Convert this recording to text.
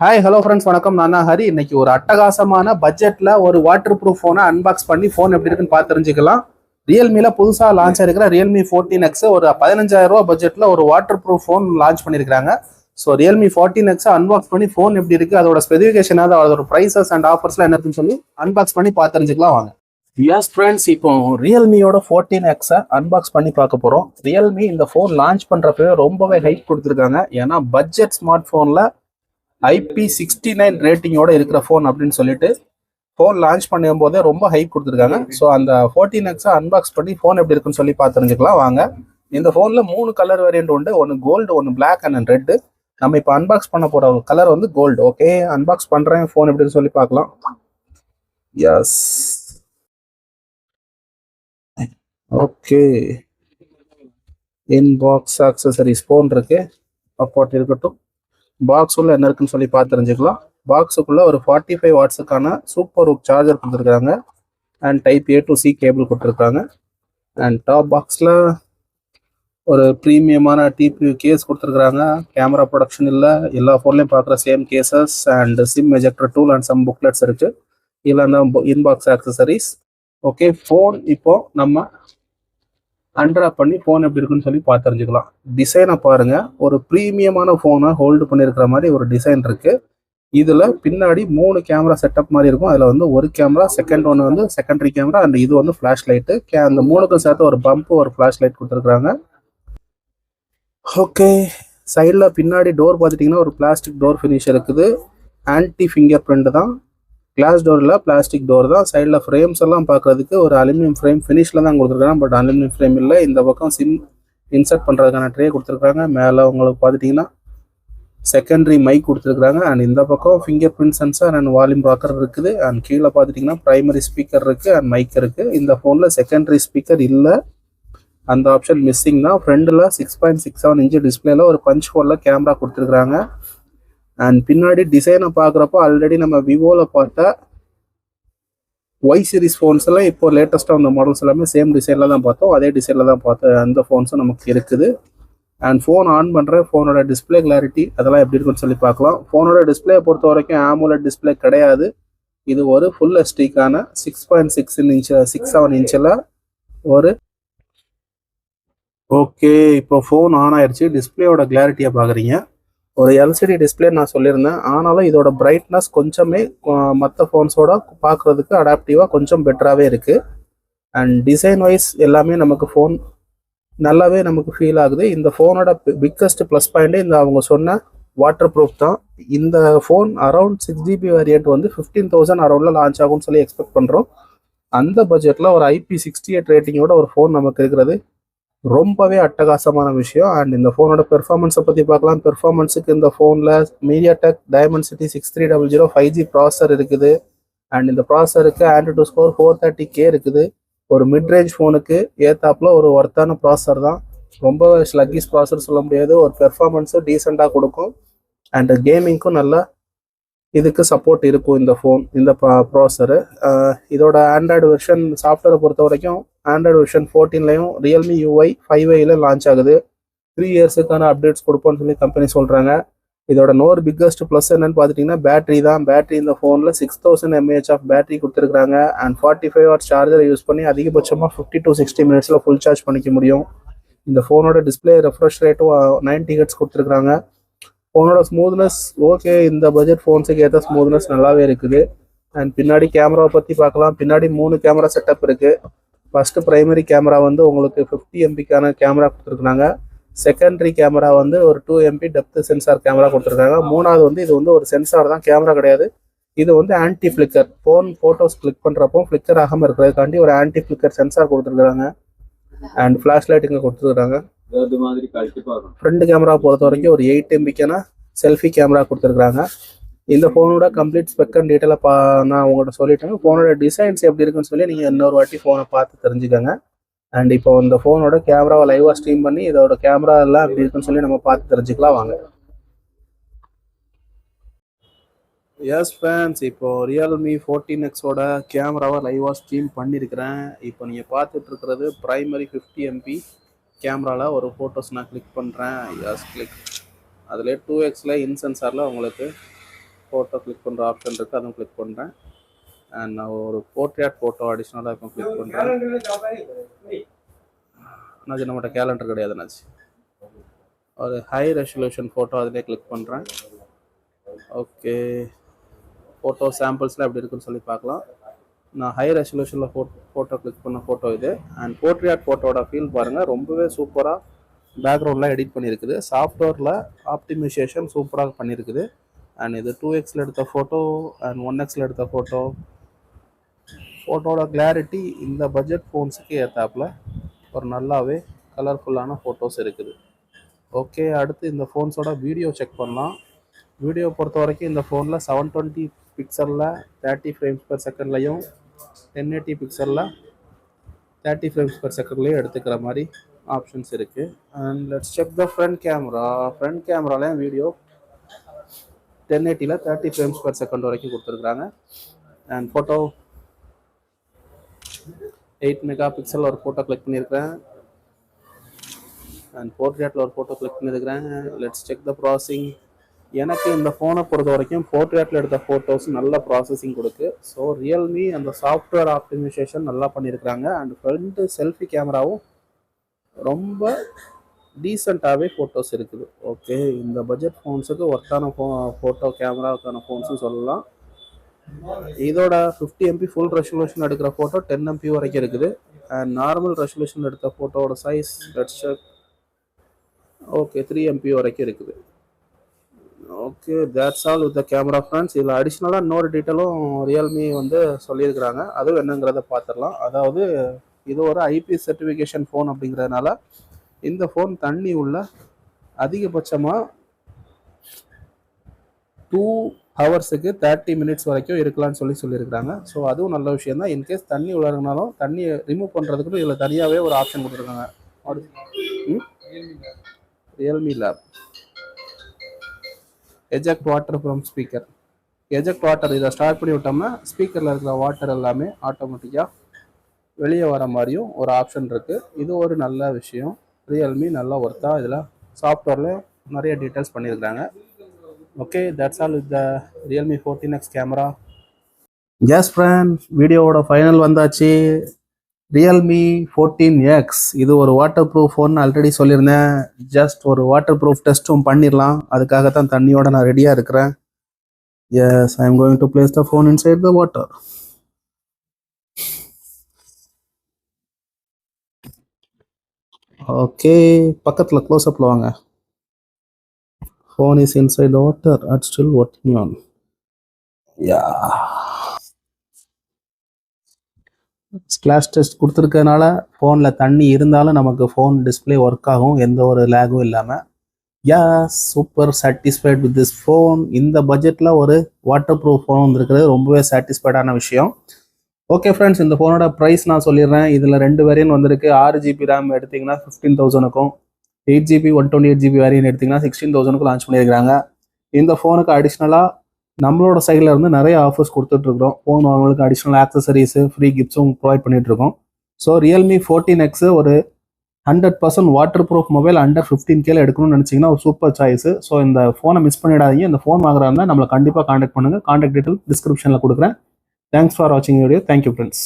Hi hello friends, வணக்கம். நான் தான் ஹரி. இன்னைக்கு ஒரு அட்டகாசமான பட்ஜெட்ல ஒரு வாட்டர் ப்ரூஃப் ஃபோனை அன்பாக்ஸ் பண்ணி ஃபோன் எப்படி இருக்குன்னு பார்த்து தெரிஞ்சுக்கலாம். ரியல்மில புதுசாக லான்ச் ஆயிருக்கிற ரியல்மி 14X ஒரு 15,000 ரூபா பட்ஜெட்ல ஒரு வாட்டர் ப்ரூஃப் ஃபோன் லான்ச் பண்ணியிருக்காங்க. ஸோ ரியல்மி 14X அன்பாக்ஸ் பண்ணி ஃபோன் எப்படி இருக்கு, அதோட ஸ்பெசிஃபிகேஷன், அதோட ப்ரைசஸ் அண்ட் ஆஃபர்ஸ்லாம் என்ன இருக்குன்னு சொல்லி அன்பாக்ஸ் பண்ணி பார்த்து தெரிஞ்சுக்கலாம் வாங்க. எஸ் ஃப்ரெண்ட்ஸ், இப்போ ரியல்மியோட 14X அன்பாக்ஸ் பண்ணி பார்க்க போகிறோம். ரியல்மி இந்த ஃபோன் லான்ச் பண்ணுறப்பவே ரொம்பவே ஹைப் கொடுத்துருக்காங்க. ஏன்னா பட்ஜெட் ஸ்மார்ட் ஃபோனில் IP69 ரேட்டிங்கோட இருக்கிற ஃபோன் அப்படின்னு சொல்லிட்டு ஃபோன் லான்ச் பண்ணும் போதே ரொம்ப ஹைப் கொடுத்துருக்காங்க. ஸோ அந்த 14X அன்பாக்ஸ் பண்ணி ஃபோன் எப்படி இருக்குன்னு சொல்லி பார்த்து தெரிஞ்சுக்கலாம் வாங்க. இந்த ஃபோனில் 3 கலர் வேரியன்ட் உண்டு. ஒன்று கோல்டு, ஒன்று பிளாக் அண்ட் ரெட்டு. நம்ம இப்போ அன்பாக்ஸ் பண்ண போகிற கலர் வந்து கோல்டு. ஓகே, அன்பாக்ஸ் பண்ணுறேன், ஃபோன் எப்படின்னு சொல்லி பார்க்கலாம். Yes, okay. Inbox accessories phone இருக்கு. அப்போட்டு இருக்கட்டும். பாக்ஸ் உள்ள என்ன இருக்குன்னு சொல்லி பார்த்து தெரிஞ்சுக்கலாம். பாக்ஸுக்குள்ள ஒரு 45 வாட்ஸுக்கான சூப்பர் ஹுக் சார்ஜர் கொடுத்துருக்காங்க and type A to C cable கொடுத்துருக்காங்க. அண்ட் டாப் பாக்ஸில் ஒரு ப்ரீமியமான TPU கேஸ் கொடுத்துருக்குறாங்க. கேமரா ப்ரொடக்ஷன் இல்லை, எல்லா ஃபோன்லையும் பார்க்குற same cases and SIM ejector tool and some booklets இருக்கு. இதில் தான் இன்பாக்ஸ் ஆக்சசரிஸ். ஓகே, ஃபோன் இப்போ நம்ம அன்ட்ராப் பண்ணி ஃபோன் எப்படி இருக்குன்னு சொல்லி பார்த்து தெரிஞ்சுக்கலாம். டிசைனை பாருங்க, ஒரு ப்ரீமியமான ஃபோனை ஹோல்டு பண்ணியிருக்கிற மாதிரி ஒரு டிசைன் இருக்கு. இதில் பின்னாடி 3 கேமரா செட்டப் மாதிரி இருக்கும். அதில் வந்து ஒரு கேமரா, செகண்ட் ஒன்று வந்து செகண்டரி கேமரா அண்ட் இது வந்து ஃப்ளாஷ் லைட்டு. அந்த 3க்கும் சேர்த்து ஒரு பம்ப், ஒரு ஃப்ளாஷ் லைட் கொடுத்துருக்குறாங்க. ஓகே, சைடில் பின்னாடி டோர் பார்த்துட்டிங்கன்னா ஒரு பிளாஸ்டிக் டோர் ஃபினிஷ் இருக்குது. ஆன்டி ஃபிங்கர் பிரிண்ட் தான். கிளாஸ் டோரில் பிளாஸ்டிக் டோர் தான். சைடில் ஃப்ரேம்ஸ் எல்லாம் பார்க்குறதுக்கு ஒரு அலுமினியம் ஃப்ரேம் ஃபினிஷில் தான் கொடுத்துருக்காங்க. பட் அலுமினியம் ஃப்ரேம் இல்லை. இந்த பக்கம் சிம் இன்சர்ட் பண்ணுறதுக்கான ட்ரே கொடுத்துருக்காங்க. மேலே உங்களுக்கு பார்த்துட்டிங்கன்னா செகண்டரி மைக் கொடுத்துருக்காங்க. அண்ட் இந்த பக்கம் finger print sensor and volume rocker இருக்குது. அண்ட் கீழே பார்த்துட்டிங்கன்னா ப்ரைமரி ஸ்பீக்கர் இருக்குது அண்ட் மைக் இருக்குது. இந்த ஃபோனில் செகண்டரி ஸ்பீக்கர் இல்லை, அந்த ஆப்ஷன் மிஸ்ஸிங் தான். ஃப்ரண்டில் 6.67 இன்ச்சு டிஸ்பிளேல ஒரு பஞ்ச் ஹோலில் கேமரா கொடுத்துருக்குறாங்க. அண்ட் பின்னாடி டிசைனை பார்க்குறப்போ ஆல்ரெடி நம்ம விவோவில் பார்த்த ஒய் சீரிஸ் ஃபோன்ஸ் எல்லாம் இப்போ லேட்டஸ்ட்டாக வந்த மாடல்ஸ் எல்லாமே சேம் டிசைனில் தான் பார்த்தோம். அதே டிசைனில் தான் பார்த்த அந்த ஃபோன்ஸும் நமக்கு இருக்குது. அண்ட் ஃபோன் ஆன் பண்ணுறேன். ஃபோனோட டிஸ்பிளே கிளாரிட்டி அதெல்லாம் எப்படி இருக்குன்னு சொல்லி பார்க்கலாம். ஃபோனோட டிஸ்பிளே பொறுத்த வரைக்கும் AMOLED டிஸ்பிளே கிடையாது. இது ஒரு ஃபுல் HD-க்கான 6.67 இன்ச்சில் ஒரு ஓகே. இப்போ ஃபோன் ஆன் ஆயிடுச்சு. டிஸ்பிளேயோட கிளாரிட்டியை பார்க்குறீங்க. ஒரு LCD டிஸ்பிளே நான் சொல்லியிருந்தேன். ஆனாலும் இதோட பிரைட்னஸ் கொஞ்சமே மற்ற ஃபோன்ஸோட பார்க்குறதுக்கு அடாப்டிவாக கொஞ்சம் பெட்டராகவே இருக்குது. அண்ட் டிசைன் வைஸ் எல்லாமே நமக்கு ஃபோன் நல்லாவே நமக்கு ஃபீல் ஆகுது. இந்த ஃபோனோட பிக்கஸ்ட் ப்ளஸ் பாயிண்ட்டே இந்த அவங்க சொன்ன வாட்டர் ப்ரூஃப் தான். இந்த ஃபோன் அரௌண்ட் 6GB வேரியன்ட் வந்து 15,000 அரௌண்டில் லான்ச் ஆகும்னு சொல்லி எக்ஸ்பெக்ட் பண்ணுறோம். அந்த பட்ஜெட்டில் ஒரு IP68 ரேட்டிங்கோட ஒரு ஃபோன் நமக்கு இருக்கிறது ரொம்பவே அட்டகாசமான விஷயம். அண்ட் இந்த ஃபோனோட பெர்ஃபார்மன்ஸை பற்றி பார்க்கலாம். பெர்ஃபார்மன்ஸுக்கு இந்த ஃபோனில் MediaTek Dimensity 6300 5G ப்ராசஸர் இருக்குது. அண்ட் இந்த ப்ராசஸருக்கு AnTuTu ஸ்கோர் 430K இருக்குது. ஒரு மிட்ரேஞ்ச் ஃபோனுக்கு ஏத்தாப்புல ஒரு ஒர்த்தான ப்ராசஸர் தான். ரொம்ப ஸ்லக்கிஸ் ப்ராசஸர் சொல்ல முடியாது. ஒரு பெர்ஃபார்மன்ஸும் டீசெண்டாக கொடுக்கும். அண்ட் கேமிங்க்கும் நல்லா இதுக்கு சப்போர்ட் இருக்கும் இந்த ஃபோன், இந்த ப்ராசஸரு. இதோட ஆண்ட்ராய்டு வெர்ஷன் சாஃப்ட்வேரை பொறுத்த வரைக்கும் ஆண்ட்ராய்டு வெர்ஷன் 14லையும் ரியல்மி UI 5i லான்ச் ஆகுது. 3 இயர்ஸுக்கான அப்டேட்ஸ் கொடுப்போம்னு சொல்லி கம்பெனி சொல்கிறாங்க. இதோட இன்னொரு பிக்கஸ்ட் ப்ளஸ் என்னன்னு பார்த்துட்டிங்கன்னா பேட்டரி தான். பேட்டரி இந்த ஃபோனில் 6000 mAh ஆஃப் பேட்டரி கொடுத்துருக்காங்க. அண்ட் 45 வாட் சார்ஜரை யூஸ் பண்ணி அதிகபட்சமாக 50 to 60 மினிட்ஸில் ஃபுல் சார்ஜ் பண்ணிக்க முடியும். இந்த ஃபோனோட டிஸ்பிளே ரெஃப்ரெஷ் ரேட்டும் 90 Hz கொடுத்துருக்காங்க. ஃபோனோட ஸ்மூத்னஸ் ஓகே, இந்த பட்ஜெட் ஃபோன்ஸுக்கு ஏற்ற ஸ்மூத்னஸ் நல்லாவே இருக்குது. அண்ட் பின்னாடி கேமராவை பற்றி பார்க்கலாம். பின்னாடி 3 கேமரா செட்டப் இருக்குது. ஃபஸ்ட்டு ப்ரைமரி கேமரா வந்து உங்களுக்கு 50 MPக்கான கேமரா கொடுத்துருக்காங்க. செகண்டரி கேமரா வந்து ஒரு 2 MP டெப்த் சென்சார் கேமரா கொடுத்துருக்காங்க. மூணாவது வந்து இது வந்து ஒரு சென்சார் தான், கேமரா கிடையாது. இது வந்து anti flicker. Phone photos click பண்ணுறப்போ ஃப்ளிக்கர் ஆகாமல் இருக்கிறதுக்காண்டி ஒரு ஆன்டி ஃப்ளிக்கர் சென்சார் கொடுத்துருக்காங்க. அண்ட் ஃப்ளாஷ் லைட் இங்கே கொடுத்துருக்காங்க. ஃப்ரண்ட் கேமரா பொறுத்த வரைக்கும் ஒரு 8 MPக்கான செல்ஃபி கேமரா கொடுத்துருக்காங்க. இந்த ஃபோனோட கம்ப்ளீட் ஸ்பெக் அண்ட் டீட்டெயிலாக நான் உங்கள்கிட்ட சொல்லிட்டேன். ஃபோனோட டிசைன்ஸ் எப்படி இருக்குன்னு சொல்லி நீங்கள் இன்னொரு வாட்டி ஃபோனை பார்த்து தெரிஞ்சுக்கோங்க. அண்ட் இப்போ இந்த ஃபோனோட கேமராவை லைவாக ஸ்ட்ரீம் பண்ணி இதோட கேமரா எல்லாம் எப்படி இருக்குன்னு சொல்லி நம்ம பார்த்து தெரிஞ்சுக்கலாம் வாங்க. எஸ் ஃபேன்ஸ், இப்போ ரியல்மி 14Xோட கேமராவை லைவாக ஸ்ட்ரீம் பண்ணியிருக்கிறேன். இப்போ நீங்கள் பார்த்துட்டு இருக்கிறது ப்ரைமரி 50 MP கேமராவில் ஒரு ஃபோட்டோஸ் நான் கிளிக் பண்ணுறேன். Yes click. அதில் 2xல இன் சென்சாரில் உங்களுக்கு ஃபோட்டோ கிளிக் பண்ணுற ஆப்ஷன் இருக்குது, அதுவும் கிளிக் பண்ணுறேன். அண்ட் நான் ஒரு போர்ட்ரேட் ஃபோட்டோ அடிஷ்னலாக இப்போ கிளிக் பண்ணுறேன். அது நம்மகிட்ட கேலண்டர் கிடையாதுனாச்சு. ஒரு ஹை ரெசல்யூஷன் ஃபோட்டோ அதிலே கிளிக் பண்ணுறேன். ஓகே, ஃபோட்டோ சாம்பிள்ஸ்லாம் எப்படி இருக்குன்னு சொல்லி பார்க்கலாம். நான் ஹை ரெசல்யூஷனில் ஃபோட்டோ கிளிக் பண்ண ஃபோட்டோ இது. அண்ட் போர்ட்ரேட் ஃபோட்டோட ஃபீல் பாருங்கள், ரொம்பவே சூப்பராக பேக்ரவுண்டில் எடிட் பண்ணியிருக்குது. சாஃப்ட்வேரில் ஆப்டிமைசேஷன் சூப்பராக பண்ணியிருக்குது. அண்ட் இது 2x எடுத்த ஃபோட்டோ அண்ட் 1x எடுத்த ஃபோட்டோட கிளாரிட்டி இந்த பட்ஜெட் ஃபோன்ஸுக்கு ஏற்றாப்புல ஒரு நல்லாவே கலர்ஃபுல்லான ஃபோட்டோஸ் இருக்குது. ஓகே, அடுத்து இந்த ஃபோன்ஸோட வீடியோ செக் பண்ணலாம். வீடியோ பொறுத்த வரைக்கும் இந்த ஃபோனில் 720 பிக்சலில் 30 ஃப்ரேம்ஸ் பெர் செகண்ட்லையும் 1080 பிக்சலில் 30 ஃப்ரேம்ஸ் பெர் செகண்ட்லையும் எடுத்துக்கிற மாதிரி ஆப்ஷன்ஸ் இருக்குது. And let's check the front camera. Front கேமராலையும் வீடியோ 1080ல் 30 ஃப்ரேம்ஸ் பெர் செகண்ட் வரைக்கும் கொடுத்துருக்குறாங்க. அண்ட் ஃபோட்டோ 8 மெகா பிக்சல் ஒரு ஃபோட்டோ கிளிக் பண்ணியிருக்கிறேன். அண்ட் போர்ட்ரேட்டில் ஒரு ஃபோட்டோ கிளிக் பண்ணியிருக்கிறேன். Let's check the processing. எனக்கு இந்த ஃபோனை பொறுத்த வரைக்கும் போர்ட்ரேட்டில் எடுத்த ஃபோட்டோஸ் நல்ல ப்ராசஸிங் கொடுக்கு. ஸோ ரியல்மி அந்த சாஃப்ட்வேர் ஆப்டிமைசேஷன் நல்லா பண்ணியிருக்கிறாங்க. அண்ட் ஃப்ரண்ட்டு செல்ஃபி கேமராவும் ரொம்ப டீசெண்டாகவே ஃபோட்டோஸ் இருக்குது. ஓகே, இந்த பட்ஜெட் ஃபோன்ஸுக்கு ஒர்த்தான ஃபோட்டோ கேமராவுக்கான ஃபோன்ஸும் சொல்லலாம். இதோட 50 MP ஃபுல் ரெசல்யூஷன் எடுக்கிற ஃபோட்டோ 10 MP வரைக்கும் இருக்குது. அண்ட் நார்மல் ரெசல்யூஷன் எடுத்த ஃபோட்டோவோட சைஸ் ஓகே 3 MP வரைக்கும் இருக்குது. Okay, that's all with the camera friends. இதில் அடிஷ்னலாக இன்னொரு டீட்டெயிலும் ரியல்மி வந்து சொல்லியிருக்கிறாங்க, அதுவும் என்னங்கிறத பார்த்துடலாம். அதாவது இது ஒரு IP சர்டிஃபிகேஷன் ஃபோன் அப்படிங்கிறதுனால இந்த ஃபோன் தண்ணி உள்ள அதிகபட்சமாக 2 ஹவர்ஸுக்கு 30 மினிட்ஸ் வரைக்கும் இருக்கலாம்னு சொல்லியிருக்கிறாங்க. ஸோ அதுவும் நல்ல விஷயம் தான். இன்கேஸ் தண்ணி உள்ளனாலும் தண்ணியை ரிமூவ் பண்ணுறதுக்கு இதில் தனியாகவே ஒரு ஆப்ஷன் கொடுத்துருக்காங்க. Realme lab eject water from speaker. Eject water இதை ஸ்டார்ட் பண்ணி விட்டோம்னா ஸ்பீக்கரில் இருக்கிற வாட்டர் எல்லாமே ஆட்டோமேட்டிக்காக வெளியே வர மாதிரியும் ஒரு ஆப்ஷன் இருக்குது. இது ஒரு நல்ல விஷயம். ரியல்மி நல்லா ஒர்த்தாக இதில் சாஃப்ட்வேரில் நிறைய டீட்டெயில்ஸ் பண்ணியிருக்கிறாங்க. Okay, that's all with the Realme 14X camera. Yes friends, வீடியோவோட ஃபைனல் வந்தாச்சு. ரியல்மி 14X இது ஒரு வாட்டர் ப்ரூஃப் ஃபோன் ஆல்ரெடி சொல்லியிருந்தேன். ஜஸ்ட் ஒரு வாட்டர் ப்ரூஃப் டெஸ்ட்டும் பண்ணிடலாம், அதுக்காகத்தான் தண்ணியோட நான் ரெடியாக இருக்கிறேன். Yes, I am going to place the phone inside the water. Okay, பக்கத்தில் க்ளோஸ்அப்பில் வாங்க. Phone is inside the water and still working on. Yeah. Splash test கொடுத்துருக்கனால ஃபோனில் தண்ணி இருந்தாலும் நமக்கு ஃபோன் டிஸ்பிளே ஒர்க் ஆகும், எந்த ஒரு லேகும் இல்லாமல். Super satisfied with this phone. இந்த பட்ஜெட்டில் ஒரு வாட்டர் ப்ரூஃப் ஃபோன் வந்துருக்கிறது ரொம்பவே சாட்டிஸ்ஃபைடான விஷயம். ஓகே ஃப்ரெண்ட்ஸ், இந்த ஃபோனோட ப்ரைஸ் நான் சொல்லிடுறேன். இதில் 2 வேரியன்ட் வந்திருக்கு. 6GB RAM எடுத்திங்கன்னா 15,000க்கும், 8GB 128GB வேரியன்ட் எடுத்திங்கன்னா 16,000க்கு லான்ச் பண்ணியிருக்கிறாங்க. இந்த ஃபோனுக்கு அடிஷ்னலாக நம்மளோட சைடில் இருந்து நிறைய ஆஃபர்ஸ் கொடுத்துட்ருக்குறோம். ஃபோன் வாங்குறதுக்கு அடிஷ்னல் ஆக்சசரிஸு, ஃப்ரீ கிஃப்ட்ஸும் ப்ரொவைட் பண்ணிகிட்ருக்கோம். ஸோ ரியல்மி 14X ஒரு 100% water proof mobile under 15K எடுக்கணும்னு நினச்சிங்கன்னா ஒரு சூப்பர் சாய்ஸு. ஸோ இந்த ஃபோனை மிஸ் பண்ணிடாதீங்க. இந்த ஃபோன் வாங்குறதா இருந்தால் நம்மளை கண்டிப்பாக காண்டாக்ட் பண்ணுங்கள். காண்டாக்ட் டீட்டெயில் டிஸ்கிரிப்ஷனில் கொடுக்குறேன். தேங்க்ஸ் ஃபார் வாட்சிங் வீடியோ. Thank you friends.